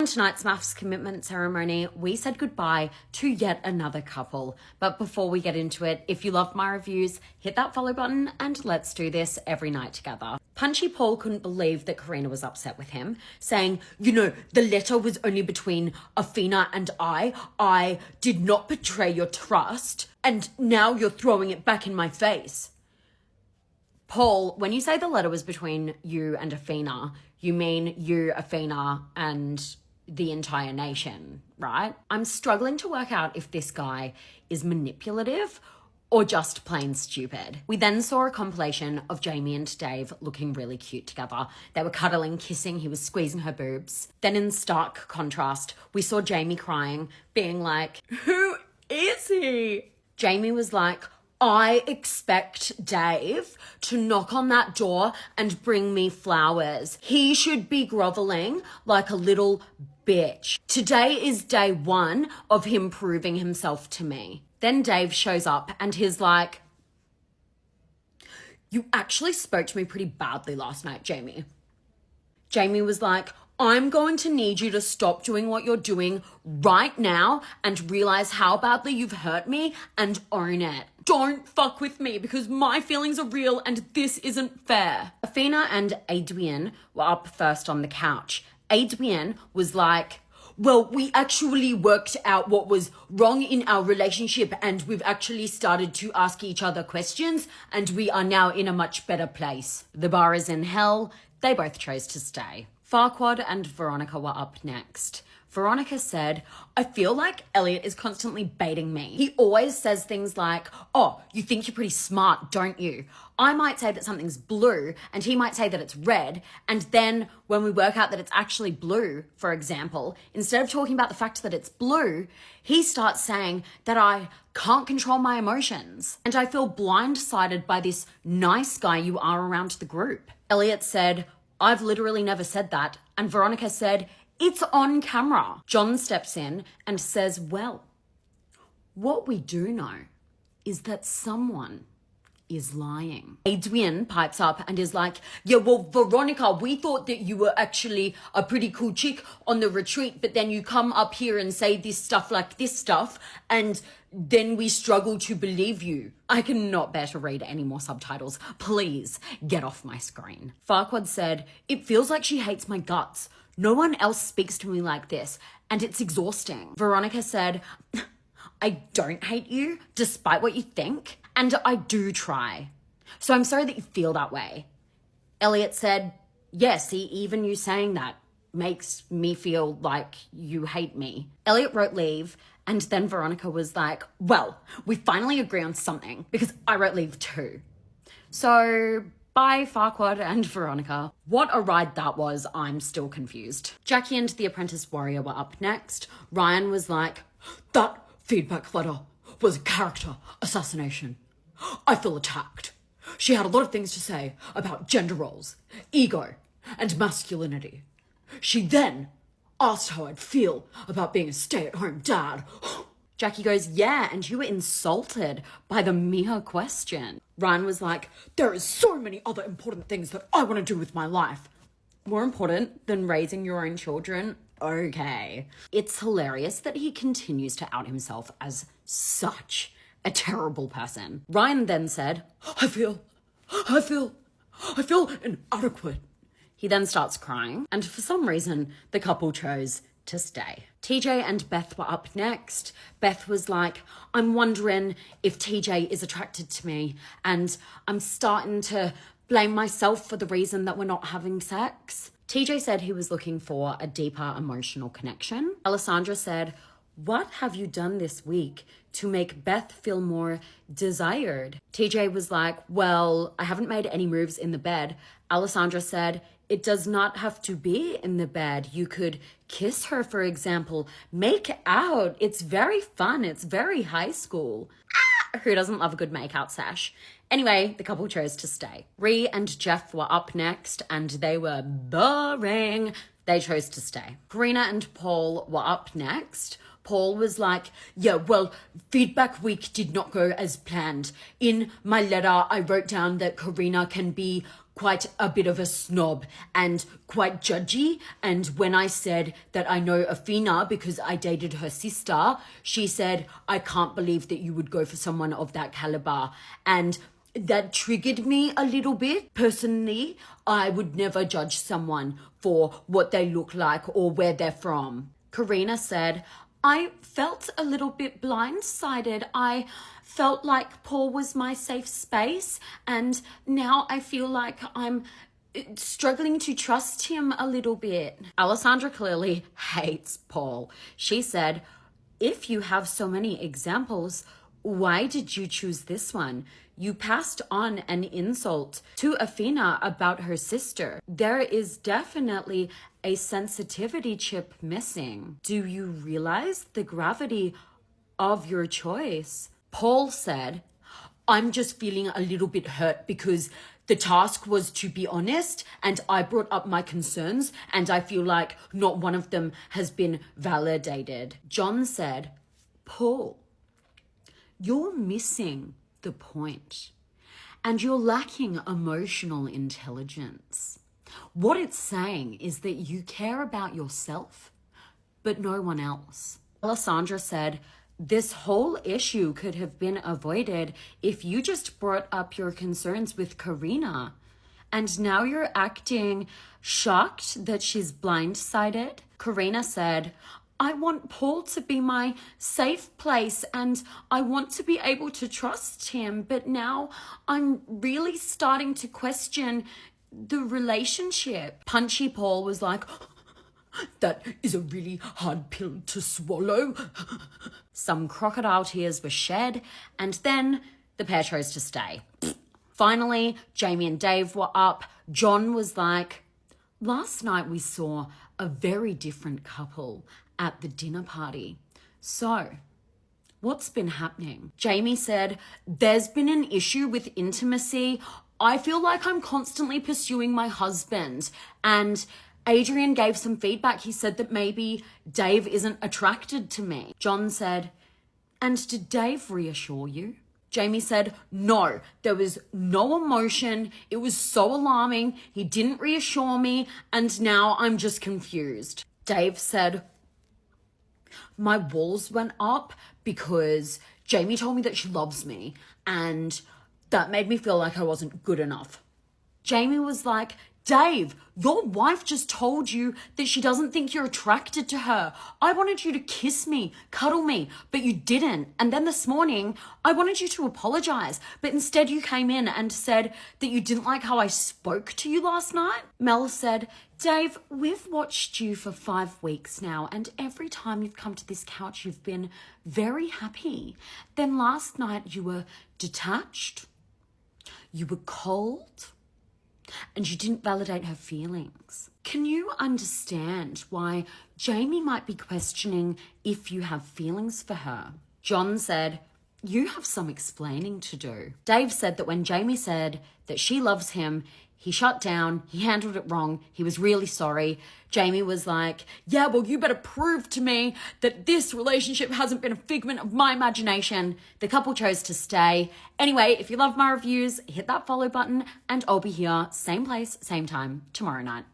On tonight's MAFS commitment ceremony, we said goodbye to yet another couple. But before we get into it, if you love my reviews, hit that follow button and let's do this every night together. Punchy Paul couldn't believe that Karina was upset with him, saying, the letter was only between Athena and I. I did not betray your trust, and now you're throwing it back in my face. Paul, when you say the letter was between you and Athena, you mean you, Athena, and the entire nation, right? I'm struggling to work out if this guy is manipulative or just plain stupid. We then saw a compilation of Jamie and Dave looking really cute together. They were cuddling, kissing, he was squeezing her boobs. Then in stark contrast, we saw Jamie crying, being like, who is he? Jamie was like, I expect Dave to knock on that door and bring me flowers. He should be groveling like a little bitch. Today is day one of him proving himself to me. Then Dave shows up and he's like, you actually spoke to me pretty badly last night, Jamie. Jamie was like, I'm going to need you to stop doing what you're doing right now and realize how badly you've hurt me and own it. Don't fuck with me because my feelings are real and this isn't fair. Athena and Adrian were up first on the couch. Adrian was like, well, we actually worked out what was wrong in our relationship and we've actually started to ask each other questions and we are now in a much better place. The bar is in hell. They both chose to stay. Farquaad and Veronica were up next. Veronica said, I feel like Elliot is constantly baiting me. He always says things like, oh, you think you're pretty smart, don't you? I might say that something's blue and he might say that it's red. And then when we work out that it's actually blue, for example, instead of talking about the fact that it's blue, he starts saying that I can't control my emotions. And I feel blindsided by this nice guy you are around the group. Elliot said, I've literally never said that. And Veronica said, it's on camera. John steps in and says, well, what we do know is that someone is lying. Adrian pipes up and is like, yeah, well, Veronica, we thought that you were actually a pretty cool chick on the retreat, but then you come up here and say this stuff like this stuff, and then we struggle to believe you. I cannot bear to read any more subtitles. Please get off my screen. Farquaad said, it feels like she hates my guts. No one else speaks to me like this, and it's exhausting. Veronica said, I don't hate you, despite what you think, and I do try. So I'm sorry that you feel that way. Elliot said, yes, even you saying that makes me feel like you hate me. Elliot wrote leave, and then Veronica was like, well, we finally agree on something, because I wrote leave too. So bye, Farquaad and Veronica. What a ride that was, I'm still confused. Jackie and the Apprentice Warrior were up next. Ryan was like, that feedback letter was a character assassination. I feel attacked. She had a lot of things to say about gender roles, ego, and masculinity. She then asked how I'd feel about being a stay-at-home dad. Jackie goes, yeah, and you were insulted by the mere question. Ryan was like, there is so many other important things that I want to do with my life. More important than raising your own children? Okay. It's hilarious that he continues to out himself as such a terrible person. Ryan then said, I feel inadequate. He then starts crying, and for some reason, the couple chose to stay. TJ and Beth were up next. Beth was like, I'm wondering if TJ is attracted to me, and I'm starting to blame myself for the reason that we're not having sex. TJ said he was looking for a deeper emotional connection. Alessandra said, what have you done this week to make Beth feel more desired? TJ was like, well, I haven't made any moves in the bed. Alessandra said, it does not have to be in the bed. You could kiss her, for example. Make out. It's very fun. It's very high school. Who doesn't love a good make-out sesh? Anyway, the couple chose to stay. Rhea and Jeff were up next, and they were boring. They chose to stay. Karina and Paul were up next. Paul was like, yeah, well, feedback week did not go as planned. In my letter, I wrote down that Karina can be quite a bit of a snob and quite judgy. And when I said that I know Afina because I dated her sister, she said, I can't believe that you would go for someone of that caliber. And that triggered me a little bit. Personally, I would never judge someone for what they look like or where they're from. Karina said, I felt a little bit blindsided. I felt like Paul was my safe space, and now I feel like I'm struggling to trust him a little bit. Alessandra clearly hates Paul. She said, if you have so many examples, why did you choose this one? You passed on an insult to Afina about her sister. There is definitely a sensitivity chip missing. Do you realize the gravity of your choice? Paul said, I'm just feeling a little bit hurt because the task was to be honest and I brought up my concerns and I feel like not one of them has been validated. John said, Paul, you're missing the point and you're lacking emotional intelligence. What it's saying is that you care about yourself, but no one else. Alessandra said, this whole issue could have been avoided if you just brought up your concerns with Karina. And now you're acting shocked that she's blindsided. Karina said, I want Paul to be my safe place and I want to be able to trust him, but now I'm really starting to question the relationship. Punchy Paul was like, that is a really hard pill to swallow. Some crocodile tears were shed and then the pair chose to stay. Finally, Jamie and Dave were up. John was like, last night we saw a very different couple at the dinner party. So, what's been happening? Jamie said, there's been an issue with intimacy. I feel like I'm constantly pursuing my husband. And Adrian gave some feedback. He said that maybe Dave isn't attracted to me. John said, and did Dave reassure you? Jamie said, no, there was no emotion. It was so alarming. He didn't reassure me. And now I'm just confused. Dave said, my walls went up because Jamie told me that she loves me and that made me feel like I wasn't good enough. Jamie was like, Dave, your wife just told you that she doesn't think you're attracted to her. I wanted you to kiss me, cuddle me, but you didn't. And then this morning, I wanted you to apologize, but instead you came in and said that you didn't like how I spoke to you last night. Mel said, Dave, we've watched you for 5 weeks now, and every time you've come to this couch, you've been very happy. Then last night you were detached, you were cold, and you didn't validate her feelings. Can you understand why Jamie might be questioning if you have feelings for her? John said, you have some explaining to do. Dave said that when Jamie said that she loves him, he shut down, he handled it wrong, he was really sorry. Jamie was like, yeah, well, you better prove to me that this relationship hasn't been a figment of my imagination. The couple chose to stay. Anyway, if you love my reviews, hit that follow button and I'll be here, same place, same time, tomorrow night.